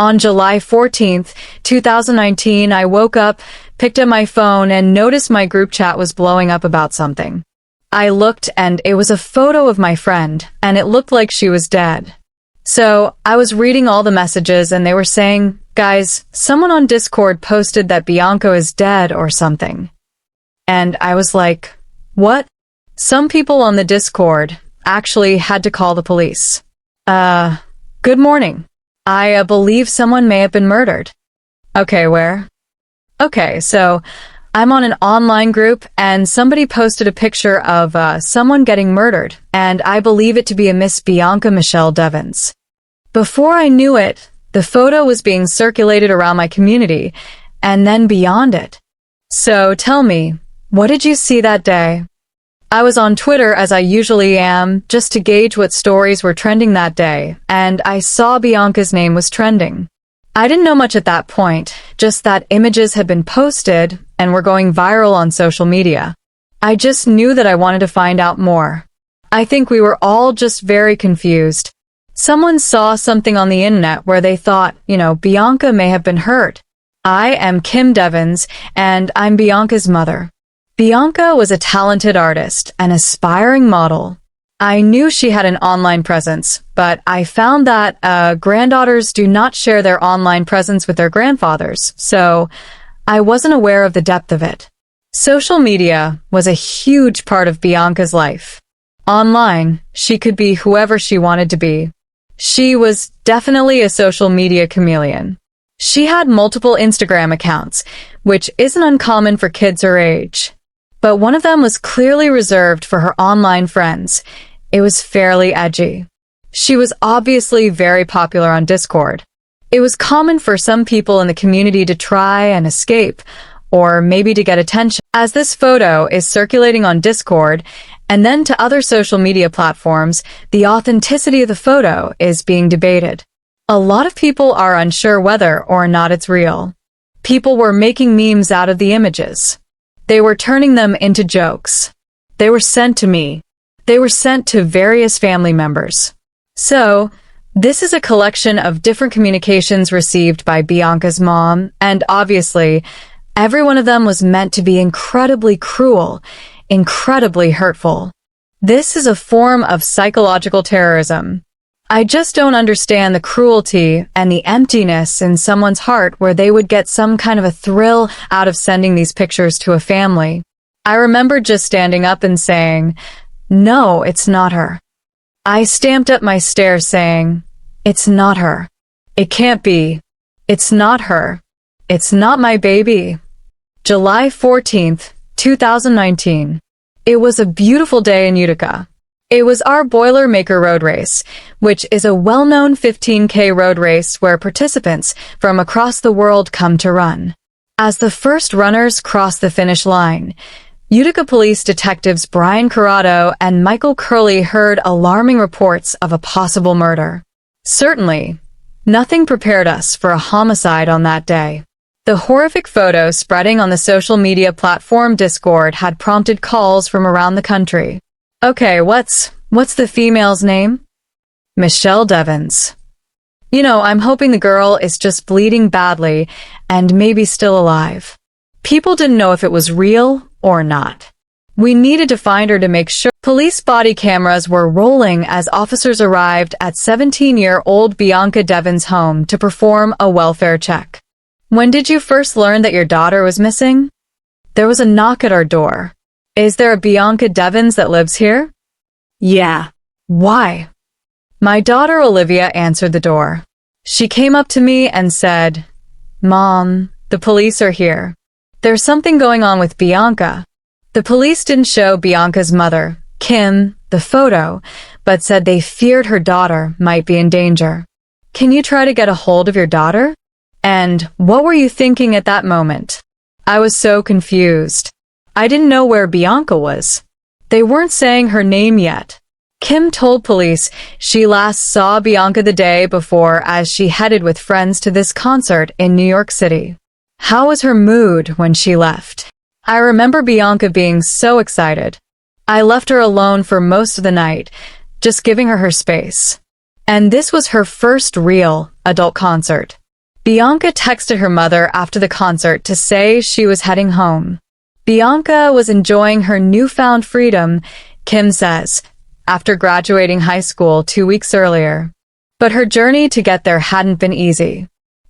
On July 14th, 2019, I woke up, picked up my phone, and noticed my group chat was blowing up about something. I looked, and it was a photo of my friend, and it looked like she was dead. So, I was reading all the messages, and they were saying, "Guys, someone on Discord posted that Bianca is dead or something." And I was like, what? Some people on the Discord actually had to call the police. Good morning. I believe someone may have been murdered. Okay, where? Okay, so I'm on an online group and somebody posted a picture of someone getting murdered, and I believe it to be a Miss Bianca Michelle Devins. Before I knew it, the photo was being circulated around my community, and then beyond it. So tell me, what did you see that day? I was on Twitter, as I usually am, just to gauge what stories were trending that day, and I saw Bianca's name was trending. I didn't know much at that point, just that images had been posted and were going viral on social media. I just knew that I wanted to find out more. I think we were all just very confused. Someone saw something on the internet where they thought, Bianca may have been hurt. I am Kim Devins, and I'm Bianca's mother. Bianca was a talented artist, an aspiring model. I knew she had an online presence, but I found that granddaughters do not share their online presence with their grandfathers, so I wasn't aware of the depth of it. Social media was a huge part of Bianca's life. Online, she could be whoever she wanted to be. She was definitely a social media chameleon. She had multiple Instagram accounts, which isn't uncommon for kids her age. But one of them was clearly reserved for her online friends. It was fairly edgy. She was obviously very popular on Discord. It was common for some people in the community to try and escape, or maybe to get attention. As this photo is circulating on Discord, and then to other social media platforms, the authenticity of the photo is being debated. A lot of people are unsure whether or not it's real. People were making memes out of the images. They were turning them into jokes. They were sent to me. They were sent to various family members. So, this is a collection of different communications received by Bianca's mom, and obviously, every one of them was meant to be incredibly cruel, incredibly hurtful. This is a form of psychological terrorism. I just don't understand the cruelty and the emptiness in someone's heart where they would get some kind of a thrill out of sending these pictures to a family. I remember just standing up and saying, "No, it's not her." I stamped up my stare saying, "It's not her. It can't be. It's not her. It's not my baby." July 14th, 2019. It was a beautiful day in Utica. It was our Boilermaker road race, which is a well-known 15K road race where participants from across the world come to run. As the first runners crossed the finish line, Utica police detectives Brian Corrado and Michael Curley heard alarming reports of a possible murder. Certainly, nothing prepared us for a homicide on that day. The horrific photo spreading on the social media platform Discord had prompted calls from around the country. Okay, what's the female's name? Michelle Devins. I'm hoping the girl is just bleeding badly and maybe still alive. People didn't know if it was real or not. We needed to find her to make sure. Police body cameras were rolling as officers arrived at 17-year-old Bianca Devins' home to perform a welfare check. When did you first learn that your daughter was missing? There was a knock at our door. Is there a Bianca Devins that lives here? Yeah. Why? My daughter Olivia answered the door. She came up to me and said, "Mom, the police are here. There's something going on with Bianca." The police didn't show Bianca's mother, Kim, the photo, but said they feared her daughter might be in danger. Can you try to get a hold of your daughter? And what were you thinking at that moment? I was so confused. I didn't know where Bianca was. They weren't saying her name yet. Kim told police she last saw Bianca the day before as she headed with friends to this concert in New York City. How was her mood when she left? I remember Bianca being so excited. I left her alone for most of the night, just giving her space. And this was her first real adult concert. Bianca texted her mother after the concert to say she was heading home. Bianca was enjoying her newfound freedom, Kim says, after graduating high school 2 weeks earlier. But her journey to get there hadn't been easy.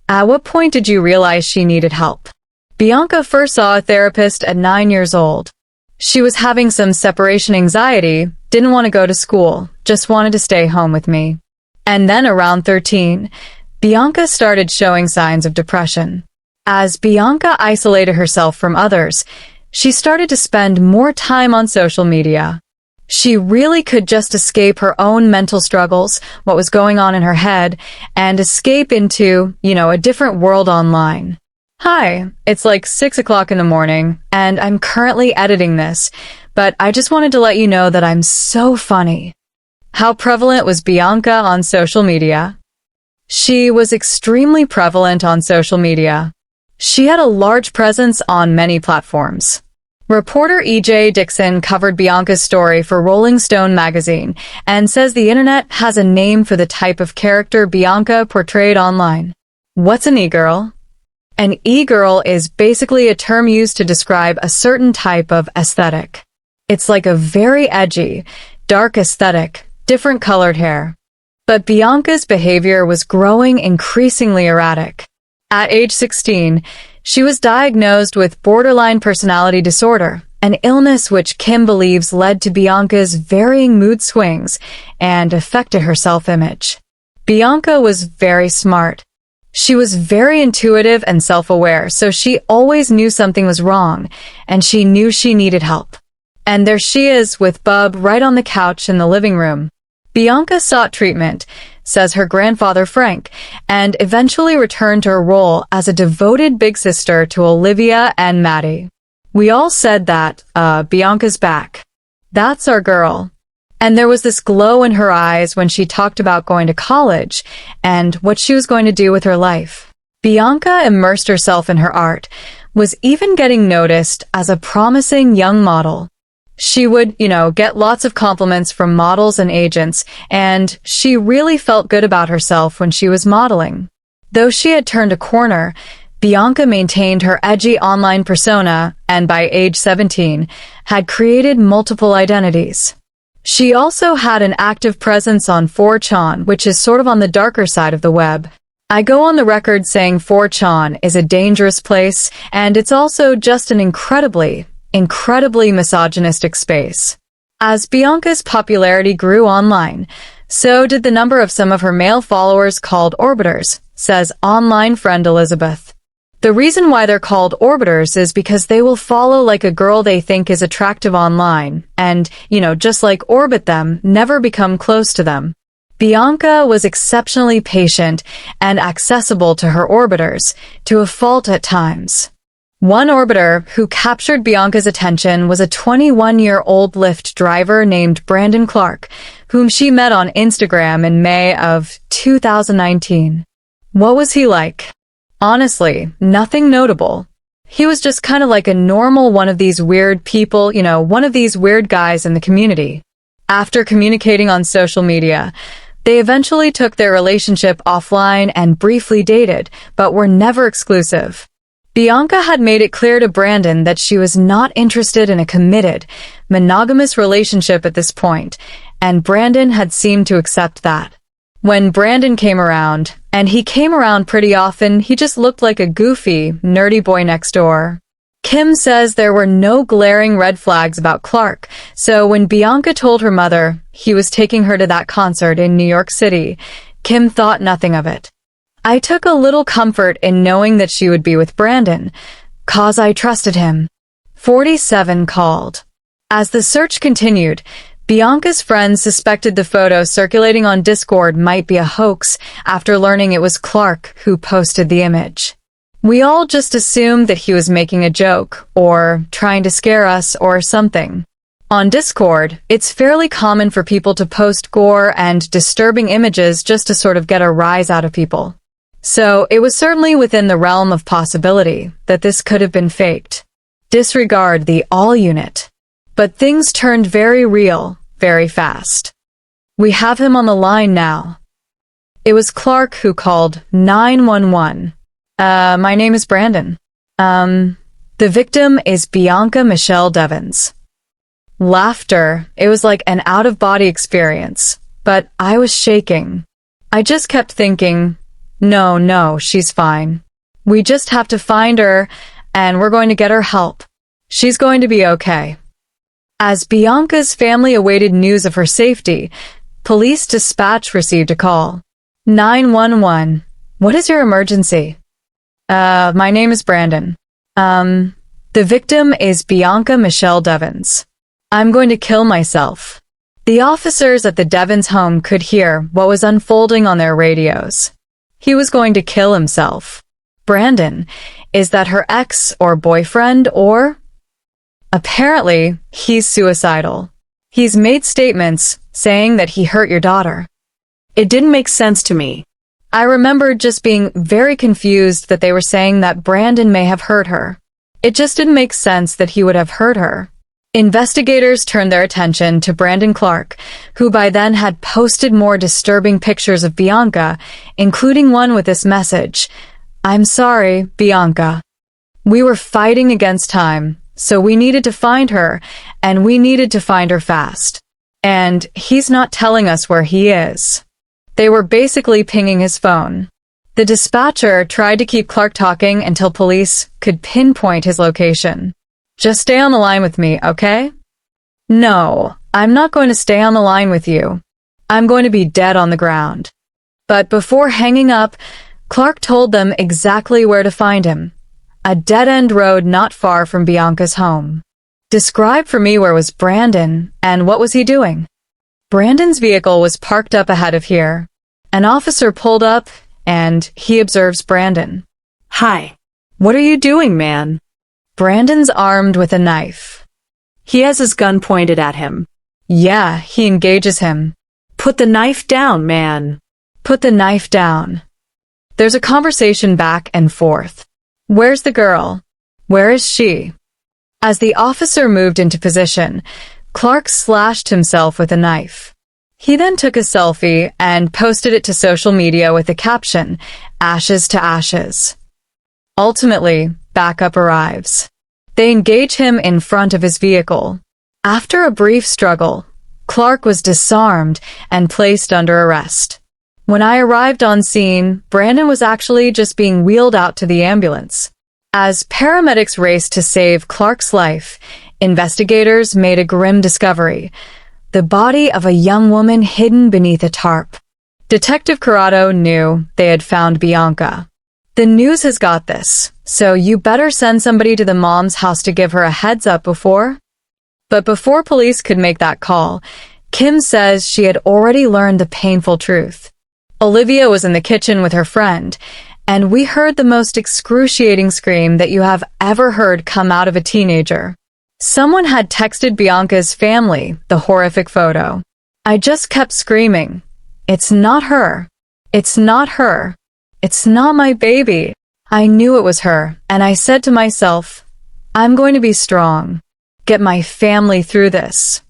At what point did you realize she needed help? Bianca first saw a therapist at 9 years old. She was having some separation anxiety, didn't want to go to school, just wanted to stay home with me. And then around 13, Bianca started showing signs of depression. As Bianca isolated herself from others, she started to spend more time on social media. She really could just escape her own mental struggles, what was going on in her head, and escape into, a different world online. Hi, it's like 6 o'clock in the morning, and I'm currently editing this, but I just wanted to let you know that I'm so funny. How prevalent was Bianca on social media? She was extremely prevalent on social media. She had a large presence on many platforms. Reporter E.J. Dixon covered Bianca's story for Rolling Stone magazine and says the internet has a name for the type of character Bianca portrayed online. What's an e-girl? An e-girl is basically a term used to describe a certain type of aesthetic. It's like a very edgy, dark aesthetic, different colored hair. But Bianca's behavior was growing increasingly erratic. At age 16, she was diagnosed with borderline personality disorder, an illness which Kim believes led to Bianca's varying mood swings and affected her self-image. Bianca was very smart. She was very intuitive and self-aware, so she always knew something was wrong, and she knew she needed help. And there she is with Bub right on the couch in the living room. Bianca sought treatment, says her grandfather Frank, and eventually returned to her role as a devoted big sister to Olivia and Maddie. We all said that, Bianca's back. That's our girl. And there was this glow in her eyes when she talked about going to college and what she was going to do with her life. Bianca immersed herself in her art, was even getting noticed as a promising young model. She would, get lots of compliments from models and agents, and she really felt good about herself when she was modeling. Though she had turned a corner, Bianca maintained her edgy online persona and by age 17, had created multiple identities. She also had an active presence on 4chan, which is sort of on the darker side of the web. I go on the record saying 4chan is a dangerous place, and it's also just an incredibly misogynistic space. As Bianca's popularity grew online, so did the number of some of her male followers called orbiters, says online friend Elizabeth. The reason why they're called orbiters is because they will follow like a girl they think is attractive online and, just like orbit them, never become close to them. Bianca was exceptionally patient and accessible to her orbiters, to a fault at times. One orbiter who captured Bianca's attention was a 21-year-old Lyft driver named Brandon Clark, whom she met on Instagram in May of 2019. What was he like? Honestly, nothing notable. He was just kind of like a normal one of these weird people, one of these weird guys in the community. After communicating on social media, they eventually took their relationship offline and briefly dated, but were never exclusive. Bianca had made it clear to Brandon that she was not interested in a committed, monogamous relationship at this point, and Brandon had seemed to accept that. When Brandon came around, and he came around pretty often, he just looked like a goofy, nerdy boy next door. Kim says there were no glaring red flags about Clark, so when Bianca told her mother he was taking her to that concert in New York City, Kim thought nothing of it. I took a little comfort in knowing that she would be with Brandon, 'cause I trusted him. 47 called. As the search continued, Bianca's friends suspected the photo circulating on Discord might be a hoax after learning it was Clark who posted the image. We all just assumed that he was making a joke, or trying to scare us, or something. On Discord, it's fairly common for people to post gore and disturbing images just to sort of get a rise out of people. So it was certainly within the realm of possibility that this could have been faked. Disregard the all unit. But things turned very real, very fast. We have him on the line now. It was Clark who called 911. My name is Brandon. The victim is Bianca Michelle Devins. Laughter. It was like an out-of-body experience, but I was shaking. I just kept thinking, no, she's fine. We just have to find her, and we're going to get her help. She's going to be okay. As Bianca's family awaited news of her safety, police dispatch received a call. 911. What is your emergency? My name is Brandon. The victim is Bianca Michelle Devins. I'm going to kill myself. The officers at the Devins home could hear what was unfolding on their radios. He was going to kill himself. Brandon, is that her ex or boyfriend or? Apparently, he's suicidal. He's made statements saying that he hurt your daughter. It didn't make sense to me. I remembered just being very confused that they were saying that Brandon may have hurt her. It just didn't make sense that he would have hurt her. Investigators turned their attention to Brandon Clark, who by then had posted more disturbing pictures of Bianca, including one with this message, "I'm sorry, Bianca. We were fighting against time, so we needed to find her, and we needed to find her fast. And he's not telling us where he is." They were basically pinging his phone. The dispatcher tried to keep Clark talking until police could pinpoint his location. "Just stay on the line with me, okay?" "No, I'm not going to stay on the line with you. I'm going to be dead on the ground." But before hanging up, Clark told them exactly where to find him. A dead-end road not far from Bianca's home. "Describe for me where was Brandon, and what was he doing?" Brandon's vehicle was parked up ahead of here. An officer pulled up, and he observes Brandon. "Hi. What are you doing, man?" Brandon's armed with a knife. He has his gun pointed at him. Yeah, he engages him. "Put the knife down, man." "Put the knife down." There's a conversation back and forth. "Where's the girl? Where is she?" As the officer moved into position, Clark slashed himself with a knife. He then took a selfie and posted it to social media with the caption, "Ashes to ashes." Ultimately, backup arrives. They engage him in front of his vehicle. After a brief struggle, Clark was disarmed and placed under arrest. When I arrived on scene, Brandon was actually just being wheeled out to the ambulance. As paramedics raced to save Clark's life, investigators made a grim discovery: the body of a young woman hidden beneath a tarp. Detective Corrado knew they had found Bianca. "The news has got this, so you better send somebody to the mom's house to give her a heads up before." But before police could make that call, Kim says she had already learned the painful truth. Olivia was in the kitchen with her friend, and we heard the most excruciating scream that you have ever heard come out of a teenager. Someone had texted Bianca's family the horrific photo. I just kept screaming, "It's not her. It's not her. It's not my baby." I knew it was her, and I said to myself, I'm going to be strong. Get my family through this.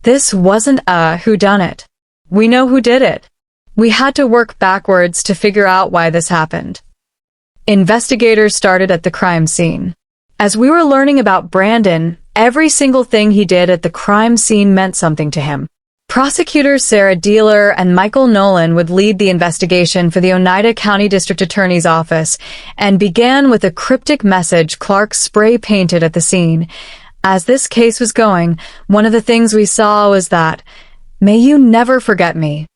This wasn't a whodunit. We know who did it. We had to work backwards to figure out why this happened. Investigators started at the crime scene. As we were learning about Brandon, every single thing he did at the crime scene meant something to him. Prosecutors Sarah Dealer and Michael Nolan would lead the investigation for the Oneida County District Attorney's Office and began with a cryptic message Clark spray-painted at the scene. As this case was going, one of the things we saw was that, "May you never forget me."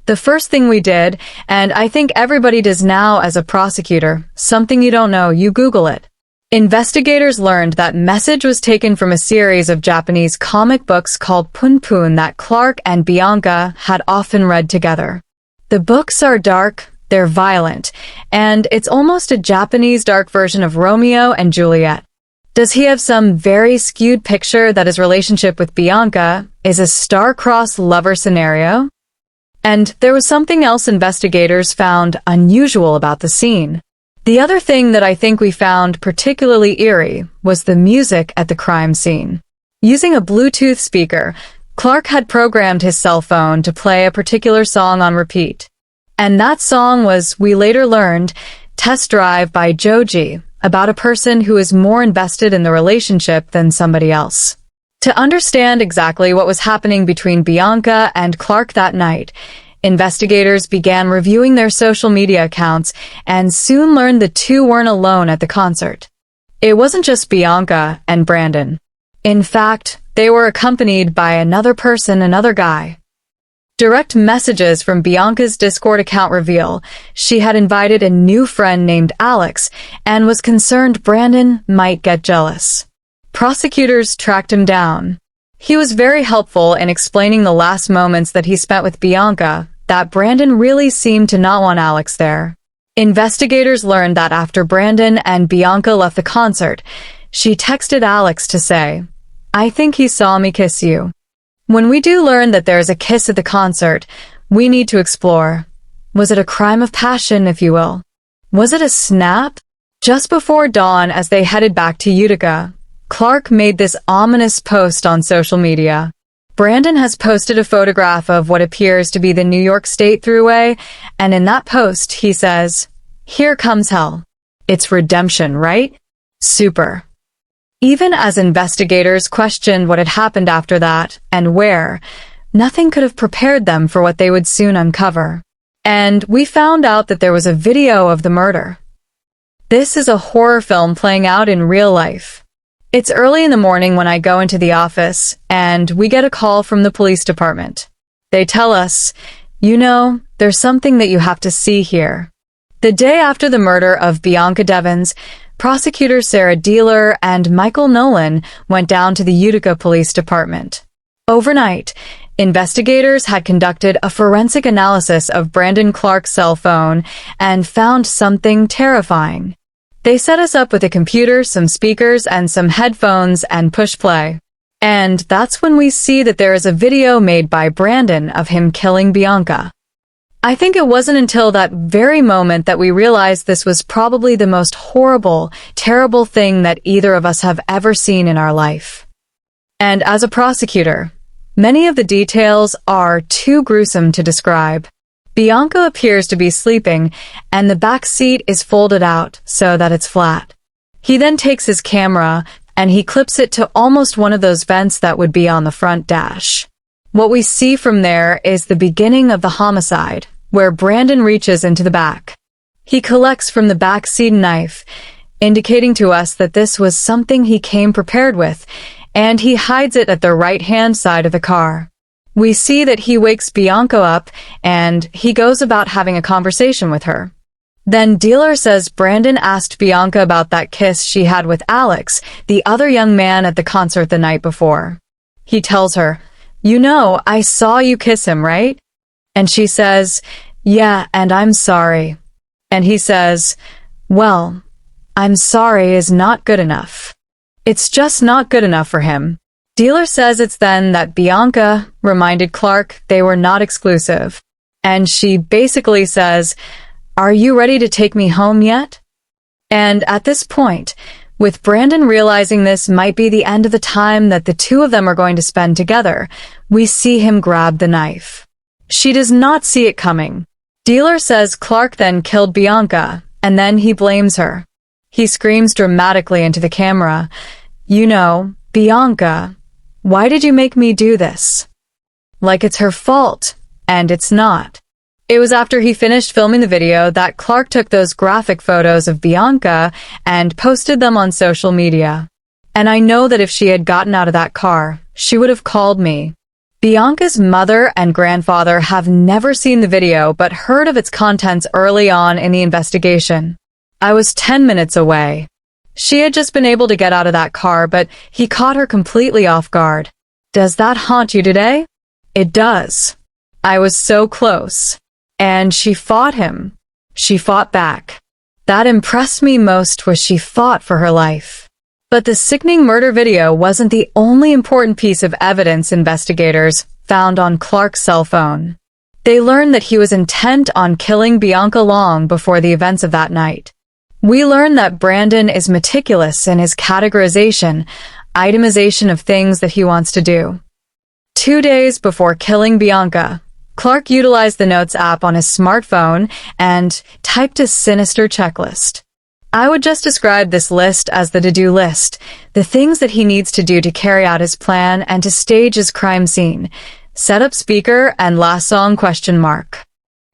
The first thing we did, and I think everybody does now as a prosecutor, something you don't know, you Google it. Investigators learned that message was taken from a series of Japanese comic books called Punpun that Clark and Bianca had often read together. The books are dark, they're violent, and it's almost a Japanese dark version of Romeo and Juliet. Does he have some very skewed picture that his relationship with Bianca is a star-crossed lover scenario? And there was something else investigators found unusual about the scene. The other thing that I think we found particularly eerie was the music at the crime scene. Using a Bluetooth speaker, Clark had programmed his cell phone to play a particular song on repeat. And that song was, we later learned, Test Drive by Joji, about a person who is more invested in the relationship than somebody else. To understand exactly what was happening between Bianca and Clark that night, investigators began reviewing their social media accounts and soon learned the two weren't alone at the concert. It wasn't just Bianca and Brandon. In fact, they were accompanied by another person, another guy. Direct messages from Bianca's Discord account reveal she had invited a new friend named Alex and was concerned Brandon might get jealous. Prosecutors tracked him down. He was very helpful in explaining the last moments that he spent with Bianca, that Brandon really seemed to not want Alex there. Investigators learned that after Brandon and Bianca left the concert, she texted Alex to say, "I think he saw me kiss you." When we do learn that there is a kiss at the concert, we need to explore. Was it a crime of passion, if you will? Was it a snap? Just before dawn, as they headed back to Utica, Clark made this ominous post on social media. Brandon has posted a photograph of what appears to be the New York State Thruway, and in that post, he says, "Here comes hell. It's redemption, right? Super." Even as investigators questioned what had happened after that, and where, nothing could have prepared them for what they would soon uncover. And we found out that there was a video of the murder. This is a horror film playing out in real life. It's early in the morning when I go into the office, and we get a call from the police department. They tell us, there's something that you have to see here. The day after the murder of Bianca Devins, Prosecutor Sarah Dealer and Michael Nolan went down to the Utica Police Department. Overnight, investigators had conducted a forensic analysis of Brandon Clark's cell phone and found something terrifying. They set us up with a computer, some speakers, and some headphones and push play. And that's when we see that there is a video made by Brandon of him killing Bianca. I think it wasn't until that very moment that we realized this was probably the most horrible, terrible thing that either of us have ever seen in our life. And as a prosecutor, many of the details are too gruesome to describe. Bianca appears to be sleeping, and the back seat is folded out so that it's flat. He then takes his camera, and he clips it to almost one of those vents that would be on the front dash. What we see from there is the beginning of the homicide, where Brandon reaches into the back. He collects from the back seat a knife, indicating to us that this was something he came prepared with, and he hides it at the right-hand side of the car. We see that he wakes Bianca up, and he goes about having a conversation with her. Then Dealer says Brandon asked Bianca about that kiss she had with Alex, the other young man at the concert the night before. He tells her, I saw you kiss him, right? And she says, "Yeah, and I'm sorry." And he says, "Well, I'm sorry is not good enough." It's just not good enough for him. Dealer says it's then that Bianca reminded Clark they were not exclusive. And she basically says, "Are you ready to take me home yet?" And at this point, with Brandon realizing this might be the end of the time that the two of them are going to spend together, we see him grab the knife. She does not see it coming. Dealer says Clark then killed Bianca, and then he blames her. He screams dramatically into the camera, "Bianca, why did you make me do this?" Like it's her fault, and it's not. It was after he finished filming the video that Clark took those graphic photos of Bianca and posted them on social media. And I know that if she had gotten out of that car, she would have called me. Bianca's mother and grandfather have never seen the video but heard of its contents early on in the investigation. I was 10 minutes away. She had just been able to get out of that car, but he caught her completely off guard. Does that haunt you today? It does. I was so close. And she fought him. She fought back. That impressed me most was she fought for her life. But the sickening murder video wasn't the only important piece of evidence investigators found on Clark's cell phone. They learned that he was intent on killing Bianca long before the events of that night. We learned that Brandon is meticulous in his categorization, itemization of things that he wants to do. 2 days before killing Bianca, Clark utilized the Notes app on his smartphone and typed a sinister checklist. I would just describe this list as the to-do list, the things that he needs to do to carry out his plan and to stage his crime scene. Set up speaker and last song ?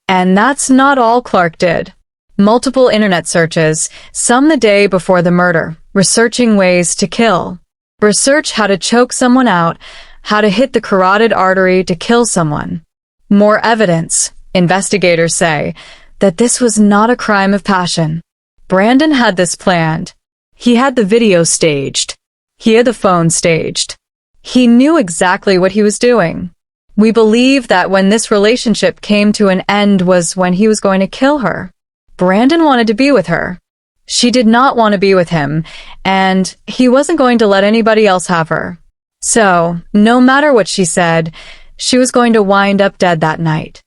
And that's not all Clark did. Multiple internet searches, some the day before the murder, researching ways to kill. Research how to choke someone out, how to hit the carotid artery to kill someone. More evidence, investigators say, that this was not a crime of passion. Brandon had this planned. He had the video staged. He had the phone staged. He knew exactly what he was doing. We believe that when this relationship came to an end was when he was going to kill her. Brandon wanted to be with her. She did not want to be with him, and he wasn't going to let anybody else have her. So, no matter what she said, she was going to wind up dead that night.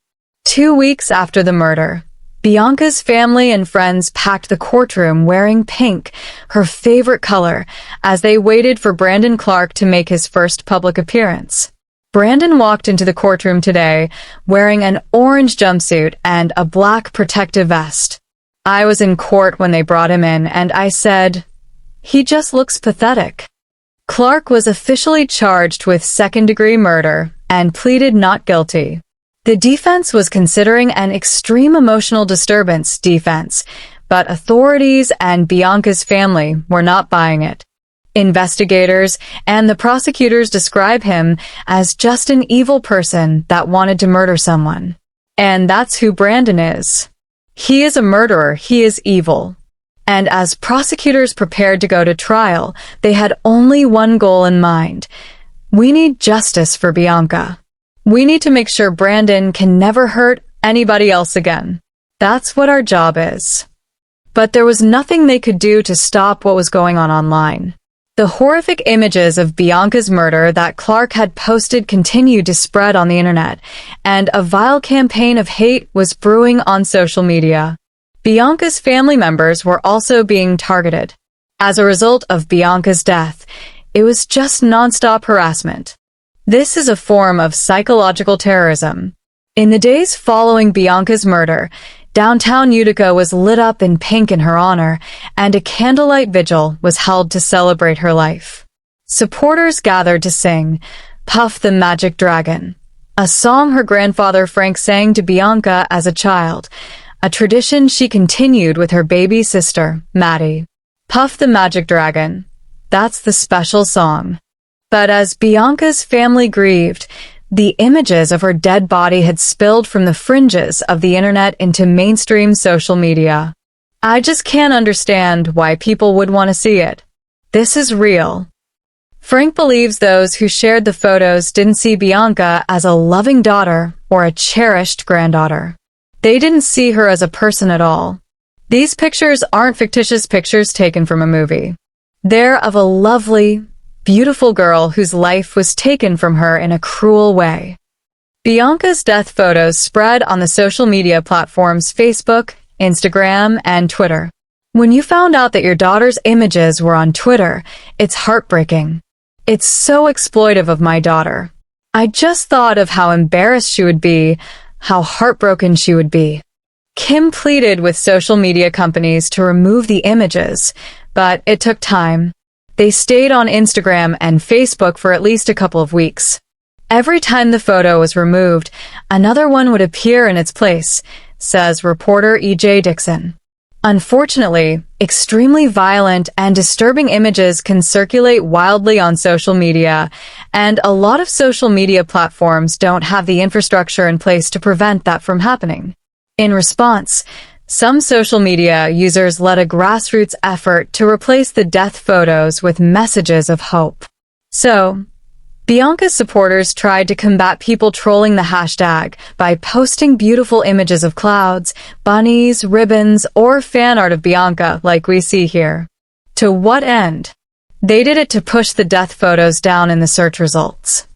2 weeks after the murder, Bianca's family and friends packed the courtroom wearing pink, her favorite color, as they waited for Brandon Clark to make his first public appearance. Brandon walked into the courtroom today wearing an orange jumpsuit and a black protective vest. I was in court when they brought him in, and I said, "He just looks pathetic." Clark was officially charged with second-degree murder and pleaded not guilty. The defense was considering an extreme emotional disturbance defense, but authorities and Bianca's family were not buying it. Investigators and the prosecutors describe him as just an evil person that wanted to murder someone. And that's who Brandon is. He is a murderer, he is evil. And as prosecutors prepared to go to trial, they had only one goal in mind. We need justice for Bianca. We need to make sure Brandon can never hurt anybody else again. That's what our job is. But there was nothing they could do to stop what was going on online. The horrific images of Bianca's murder that Clark had posted continued to spread on the internet, and a vile campaign of hate was brewing on social media. Bianca's family members were also being targeted. As a result of Bianca's death, it was just nonstop harassment. This is a form of psychological terrorism. In the days following Bianca's murder, downtown Utica was lit up in pink in her honor, and a candlelight vigil was held to celebrate her life. Supporters gathered to sing Puff the Magic Dragon, a song her grandfather Frank sang to Bianca as a child, a tradition she continued with her baby sister, Maddie. Puff the Magic Dragon, that's the special song. But as Bianca's family grieved, the images of her dead body had spilled from the fringes of the internet into mainstream social media. I just can't understand why people would want to see it. This is real. Frank believes those who shared the photos didn't see Bianca as a loving daughter or a cherished granddaughter. They didn't see her as a person at all. These pictures aren't fictitious pictures taken from a movie. They're of a lovely, beautiful girl whose life was taken from her in a cruel way. Bianca's death photos spread on the social media platforms Facebook, Instagram, and Twitter. When you found out that your daughter's images were on Twitter, it's heartbreaking. It's so exploitive of my daughter. I just thought of how embarrassed she would be, how heartbroken she would be. Kim pleaded with social media companies to remove the images, but it took time. They stayed on Instagram and Facebook for at least a couple of weeks. Every time the photo was removed, another one would appear in its place, says reporter E.J. Dixon. Unfortunately, extremely violent and disturbing images can circulate wildly on social media, and a lot of social media platforms don't have the infrastructure in place to prevent that from happening. In response, some social media users led a grassroots effort to replace the death photos with messages of hope. So, Bianca's supporters tried to combat people trolling the hashtag by posting beautiful images of clouds, bunnies, ribbons, or fan art of Bianca like we see here. To what end? They did it to push the death photos down in the search results.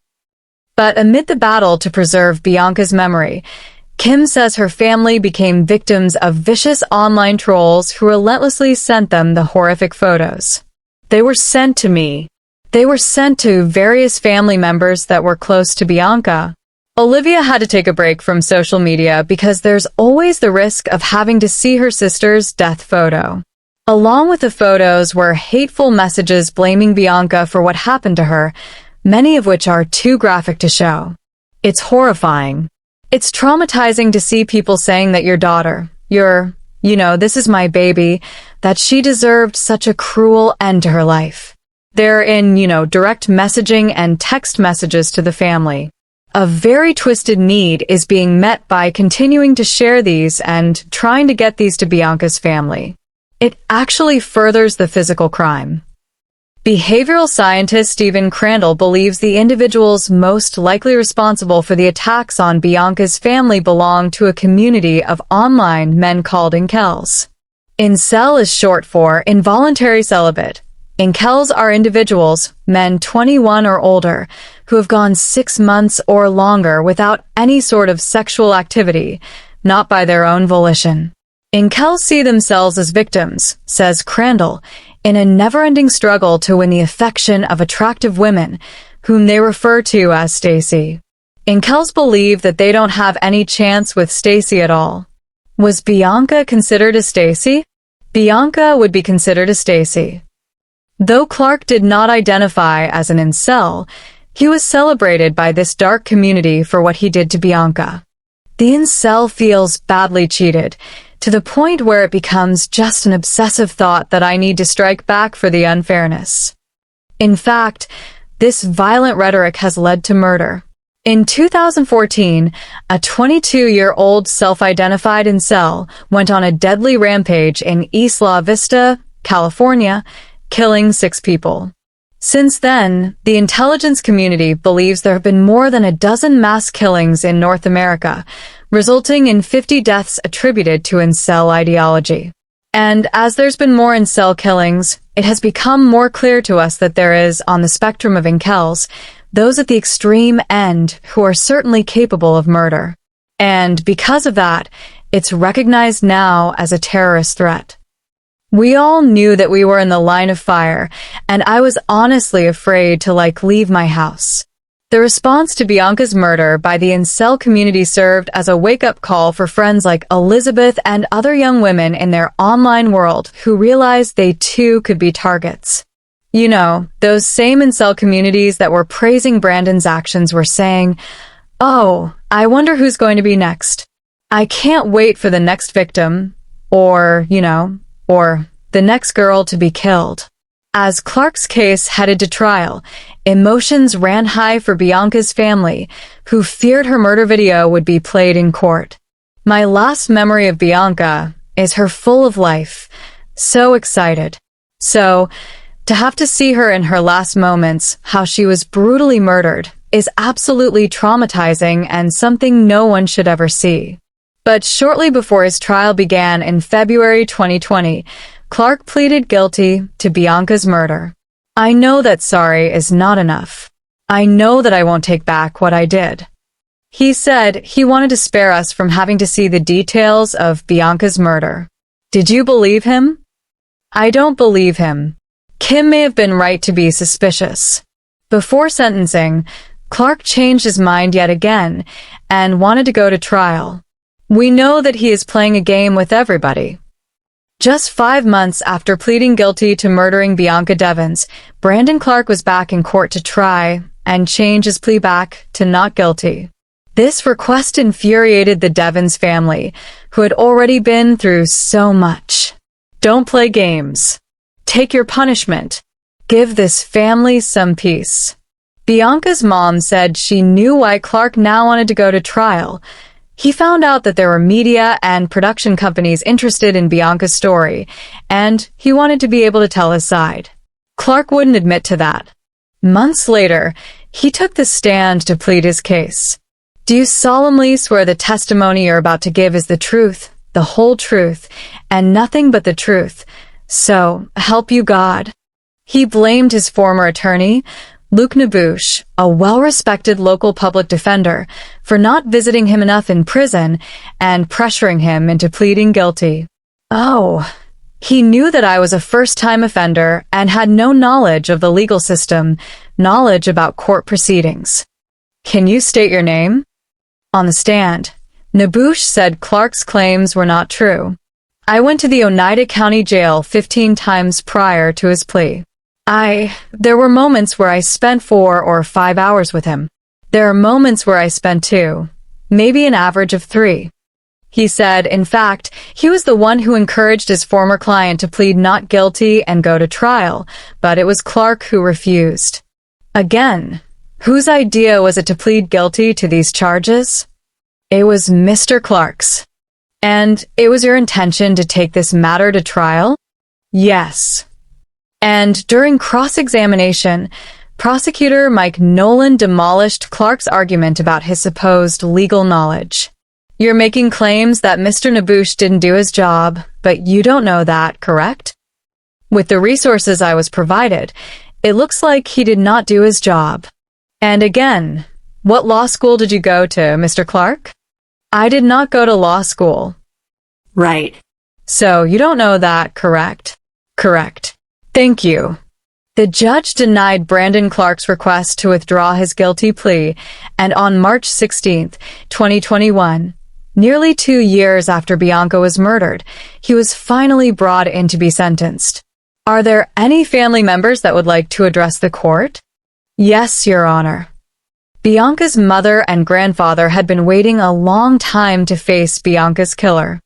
But amid the battle to preserve Bianca's memory, Kim says her family became victims of vicious online trolls who relentlessly sent them the horrific photos. They were sent to me. They were sent to various family members that were close to Bianca. Olivia had to take a break from social media because there's always the risk of having to see her sister's death photo. Along with the photos were hateful messages blaming Bianca for what happened to her, many of which are too graphic to show. It's horrifying. It's traumatizing to see people saying that your daughter, this is my baby, that she deserved such a cruel end to her life. They're in, direct messaging and text messages to the family. A very twisted need is being met by continuing to share these and trying to get these to Bianca's family. It actually furthers the physical crime. Behavioral scientist Stephen Crandall believes the individuals most likely responsible for the attacks on Bianca's family belong to a community of online men called incels. Incel is short for involuntary celibate. Incels are individuals, men 21 or older, who have gone 6 months or longer without any sort of sexual activity, not by their own volition. Incels see themselves as victims, says Crandall, in a never-ending struggle to win the affection of attractive women, whom they refer to as Stacy. Incels believe that they don't have any chance with Stacy at all. Was Bianca considered a Stacy? Bianca would be considered a Stacy. Though Clark did not identify as an incel, he was celebrated by this dark community for what he did to Bianca. The incel feels badly cheated, to the point where it becomes just an obsessive thought that I need to strike back for the unfairness. In fact, this violent rhetoric has led to murder. In 2014, a 22-year-old self-identified incel went on a deadly rampage in Isla Vista, California, killing 6 people. Since then, the intelligence community believes there have been more than a dozen mass killings in North America, resulting in 50 deaths attributed to incel ideology. And as there's been more incel killings, it has become more clear to us that there is, on the spectrum of incels, those at the extreme end who are certainly capable of murder. And because of that, it's recognized now as a terrorist threat. We all knew that we were in the line of fire, and I was honestly afraid to leave my house. The response to Bianca's murder by the incel community served as a wake-up call for friends like Elizabeth and other young women in their online world who realized they too could be targets. Those same incel communities that were praising Brandon's actions were saying, "Oh, I wonder who's going to be next. I can't wait for the next victim, or the next girl to be killed." As Clark's case headed to trial, emotions ran high for Bianca's family, who feared her murder video would be played in court. My last memory of Bianca is her full of life, so excited. So, to have to see her in her last moments, how she was brutally murdered, is absolutely traumatizing and something no one should ever see. But shortly before his trial began in February 2020, Clark pleaded guilty to Bianca's murder. "I know that sorry is not enough. I know that I won't take back what I did." He said he wanted to spare us from having to see the details of Bianca's murder. Did you believe him? I don't believe him. Kim may have been right to be suspicious. Before sentencing, Clark changed his mind yet again and wanted to go to trial. We know that he is playing a game with everybody. Just 5 months after pleading guilty to murdering Bianca Devins, Brandon Clark was back in court to try and change his plea back to not guilty. This request infuriated the Devins family, who had already been through so much. Don't play games. Take your punishment. Give this family some peace. Bianca's mom said she knew why Clark now wanted to go to trial. He found out that there were media and production companies interested in Bianca's story, and he wanted to be able to tell his side. Clark wouldn't admit to that. Months later, he took the stand to plead his case. "Do you solemnly swear the testimony you're about to give is the truth, the whole truth, and nothing but the truth? So, help you God." He blamed his former attorney, Luke Nabush, a well-respected local public defender, for not visiting him enough in prison and pressuring him into pleading guilty. Oh, he knew that I was a first-time offender and had no knowledge of the legal system, knowledge about court proceedings. Can you state your name? On the stand, Nabush said Clark's claims were not true. I went to the Oneida County Jail 15 times prior to his plea. There were moments where I spent 4 or 5 hours with him. There are moments where I spent 2, maybe an average of 3. He said, in fact, he was the one who encouraged his former client to plead not guilty and go to trial, but it was Clark who refused. Again, whose idea was it to plead guilty to these charges? It was Mr. Clark's. And it was your intention to take this matter to trial? Yes. And during cross-examination, Prosecutor Mike Nolan demolished Clark's argument about his supposed legal knowledge. You're making claims that Mr. Nabush didn't do his job, but you don't know that, correct? With the resources I was provided, it looks like he did not do his job. And again, what law school did you go to, Mr. Clark? I did not go to law school. Right. So you don't know that, correct? Correct. Thank you. The judge denied Brandon Clark's request to withdraw his guilty plea, and on March 16, 2021, nearly 2 years after Bianca was murdered, he was finally brought in to be sentenced. Are there any family members that would like to address the court? Yes, Your Honor. Bianca's mother and grandfather had been waiting a long time to face Bianca's killer.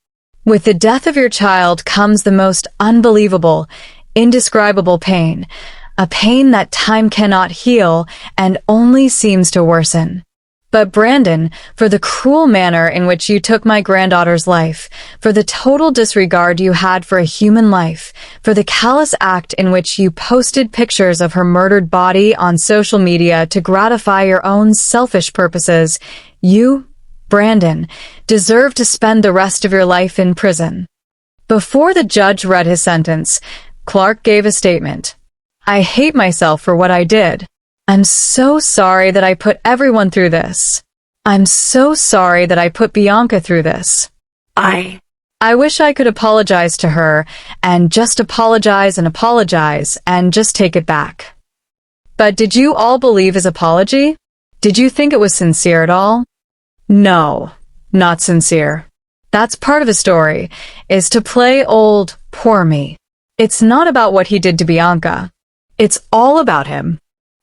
With the death of your child comes the most unbelievable, indescribable pain, a pain that time cannot heal and only seems to worsen. But Brandon, for the cruel manner in which you took my granddaughter's life, for the total disregard you had for a human life, for the callous act in which you posted pictures of her murdered body on social media to gratify your own selfish purposes, you, Brandon, deserve to spend the rest of your life in prison. Before the judge read his sentence, Clark gave a statement. I hate myself for what I did. I'm so sorry that I put everyone through this. I'm so sorry that I put Bianca through this. I wish I could apologize to her and just apologize and just take it back. But did you all believe his apology? Did you think it was sincere at all? No, not sincere. That's part of the story, is to play old poor me. It's not about what he did to Bianca. It's all about him.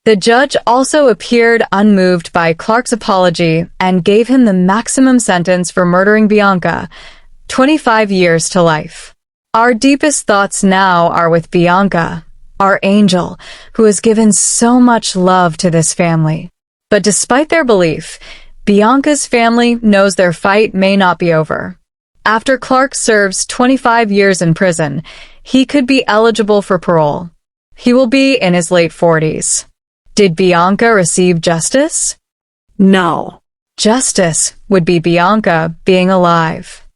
The judge also appeared unmoved by Clark's apology and gave him the maximum sentence for murdering Bianca, 25 years to life. Our deepest thoughts now are with Bianca, our angel, who has given so much love to this family. But despite their belief, Bianca's family knows their fight may not be over. After Clark serves 25 years in prison, he could be eligible for parole. He will be in his late 40s. Did Bianca receive justice? No. Justice would be Bianca being alive.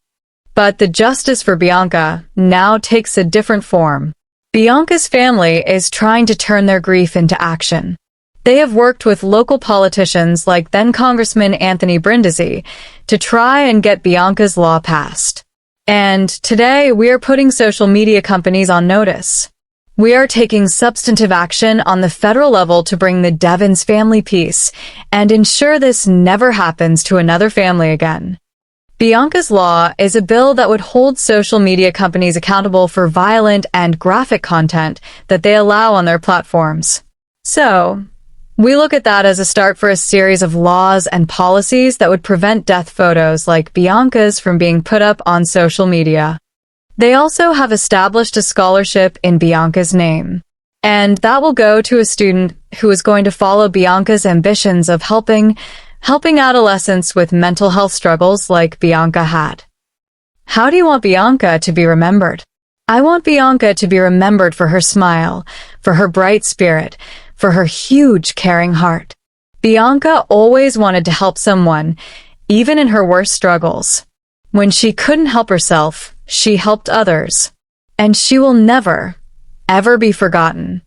But the justice for Bianca now takes a different form. Bianca's family is trying to turn their grief into action. They have worked with local politicians like then Congressman Anthony Brindisi to try and get Bianca's law passed. And today we are putting social media companies on notice. We are taking substantive action on the federal level to bring the Devins family peace and ensure this never happens to another family again. Bianca's Law is a bill that would hold social media companies accountable for violent and graphic content that they allow on their platforms. So, we look at that as a start for a series of laws and policies that would prevent death photos like Bianca's from being put up on social media. They also have established a scholarship in Bianca's name, and that will go to a student who is going to follow Bianca's ambitions of helping adolescents with mental health struggles like Bianca had. How do you want Bianca to be remembered? I want Bianca to be remembered for her smile, for her bright spirit, for her huge caring heart. Bianca always wanted to help someone, even in her worst struggles. When she couldn't help herself, she helped others. And she will never, ever be forgotten.